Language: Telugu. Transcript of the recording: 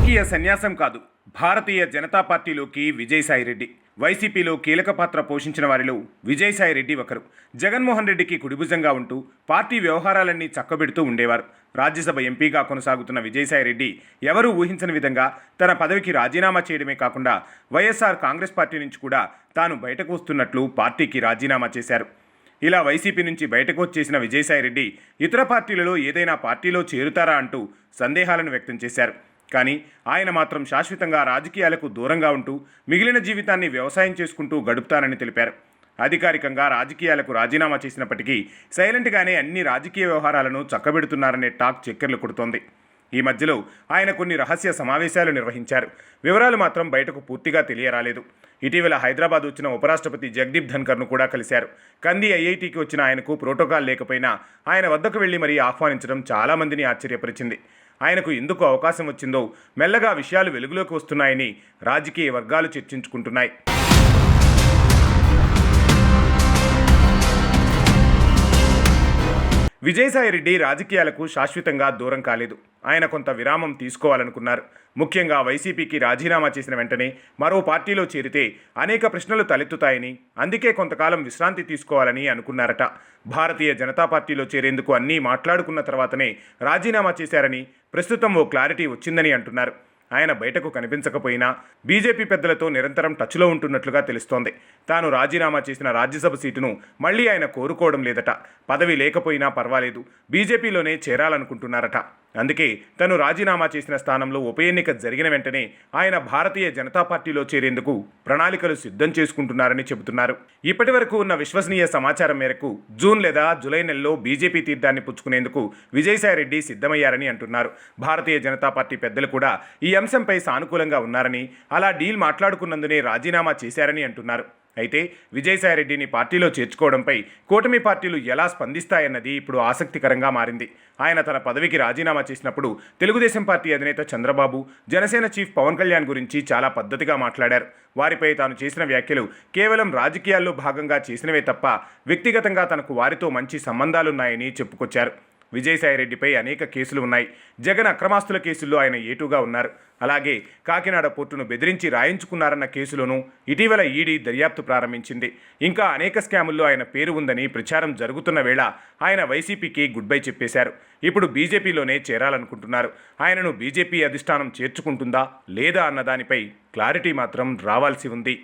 రాజకీయ సన్యాసం కాదు, భారతీయ జనతా పార్టీలోకి విజయసాయిరెడ్డి. వైసీపీలో కీలక పాత్ర పోషించిన వారిలో విజయసాయిరెడ్డి ఒకరు. జగన్మోహన్ రెడ్డికి కుడిభుజంగా ఉంటూ పార్టీ వ్యవహారాలన్నీ చక్కబెడుతూ ఉండేవారు. రాజ్యసభ ఎంపీగా కొనసాగుతున్న విజయసాయిరెడ్డి ఎవరూ ఊహించని విధంగా తన పదవికి రాజీనామా చేయడమే కాకుండా వైఎస్ఆర్ కాంగ్రెస్ పార్టీ నుంచి కూడా తాను బయటకు వస్తున్నట్లు పార్టీకి రాజీనామా చేశారు. ఇలా వైసీపీ నుంచి బయటకు వచ్చేసిన విజయసాయిరెడ్డి ఇతర పార్టీలలో ఏదైనా పార్టీలో చేరుతారా అంటూ సందేహాలను వ్యక్తం చేశారు. కానీ ఆయన మాత్రం శాశ్వతంగా రాజకీయాలకు దూరంగా ఉంటూ మిగిలిన జీవితాన్ని వ్యవసాయం చేసుకుంటూ గడుపుతానని తెలిపారు. అధికారికంగా రాజకీయాలకు రాజీనామా చేసినప్పటికీ సైలెంట్గానే అన్ని రాజకీయ వ్యవహారాలను చక్కబెడుతున్నారనే టాక్ చక్కెర్లు కొడుతోంది. ఈ మధ్యలో ఆయన కొన్ని రహస్య సమావేశాలు నిర్వహించారు. వివరాలు మాత్రం బయటకు పూర్తిగా తెలియరాలేదు. ఇటీవల హైదరాబాద్ వచ్చిన ఉపరాష్ట్రపతి జగదీప్ ధన్కర్ను కూడా కలిశారు. కంది ఐఐటికి వచ్చిన ఆయనకు ప్రోటోకాల్ లేకపోయినా ఆయన వద్దకు వెళ్లి మరీ ఆహ్వానించడం చాలామందిని ఆశ్చర్యపరిచింది. ఆయనకు ఎందుకు అవకాశం వచ్చిందో మెల్లగా విషయాలు వెలుగులోకి వస్తున్నాయని రాజకీయ వర్గాలు చర్చించుకుంటున్నాయి. విజయసాయిరెడ్డి రాజకీయాలకు శాశ్వతంగా దూరం కాలేదు. ఆయన కొంత విరామం తీసుకోవాలనుకున్నారు. ముఖ్యంగా వైసీపీకి రాజీనామా చేసిన వెంటనే మరో పార్టీలో చేరితే అనేక ప్రశ్నలు తలెత్తుతాయని, అందుకే కొంతకాలం విశ్రాంతి తీసుకోవాలని అనుకున్నారట. భారతీయ జనతా పార్టీలో చేరేందుకు అన్నీ మాట్లాడుకున్న తర్వాతనే రాజీనామా చేశారని, ప్రస్తుతం ఓ క్లారిటీ వచ్చిందని అంటున్నారు. ఆయన బయటకు కనిపించకపోయినా బీజేపీ పెద్దలతో నిరంతరం టచ్లో ఉంటున్నట్లుగా తెలుస్తోంది. తాను రాజీనామా చేసిన రాజ్యసభ సీటును మళ్లీ ఆయన కోరుకోవడం లేదట. పదవి లేకపోయినా పర్వాలేదు, బీజేపీలోనే చేరాలనుకుంటున్నారట. అందుకే తను రాజీనామా చేసిన స్థానంలో ఉప ఎన్నిక జరిగిన వెంటనే ఆయన భారతీయ జనతా పార్టీలో చేరేందుకు ప్రణాళికలు సిద్ధం చేసుకుంటున్నారని చెబుతున్నారు. ఇప్పటి వరకు ఉన్న విశ్వసనీయ సమాచారం మేరకు జూన్ లేదా జూలై నెలలో బీజేపీ తీర్థాన్ని పుచ్చుకునేందుకు విజయసాయిరెడ్డి సిద్ధమయ్యారని అంటున్నారు. భారతీయ జనతా పార్టీ పెద్దలు కూడా ఈ అంశంపై సానుకూలంగా ఉన్నారని, అలా డీల్ మాట్లాడుకున్నందునే రాజీనామా చేశారని అంటున్నారు. అయితే విజయసాయిరెడ్డిని పార్టీలో చేర్చుకోవడంపై కూటమి పార్టీలు ఎలా స్పందిస్తాయన్నది ఇప్పుడు ఆసక్తికరంగా మారింది. ఆయన తన పదవికి రాజీనామా చేసినప్పుడు తెలుగుదేశం పార్టీ అధినేత చంద్రబాబు, జనసేన చీఫ్ పవన్ కళ్యాణ్ గురించి చాలా పద్ధతిగా మాట్లాడారు. వారిపై తాను చేసిన వ్యాఖ్యలు కేవలం రాజకీయాల్లో భాగంగా చేసినవే తప్ప వ్యక్తిగతంగా తనకు వారితో మంచి సంబంధాలున్నాయని చెప్పుకొచ్చారు. విజయసాయిరెడ్డిపై అనేక కేసులు ఉన్నాయి. జగన్ అక్రమాస్తుల కేసుల్లో ఆయన ఏటుగా ఉన్నారు. అలాగే కాకినాడ పోర్టును బెదిరించి రాయించుకున్నారన్న కేసులోనూ ఇటీవల ఈడీ దర్యాప్తు ప్రారంభించింది. ఇంకా అనేక స్కాముల్లో ఆయన పేరు ఉందని ప్రచారం జరుగుతున్న వేళ ఆయన వైసీపీకి గుడ్ బై చెప్పేశారు. ఇప్పుడు బీజేపీలోనే చేరాలనుకుంటున్నారు. ఆయనను బీజేపీ అధిష్టానం చేర్చుకుంటుందా లేదా అన్న దానిపై క్లారిటీ మాత్రం రావాల్సి ఉంది.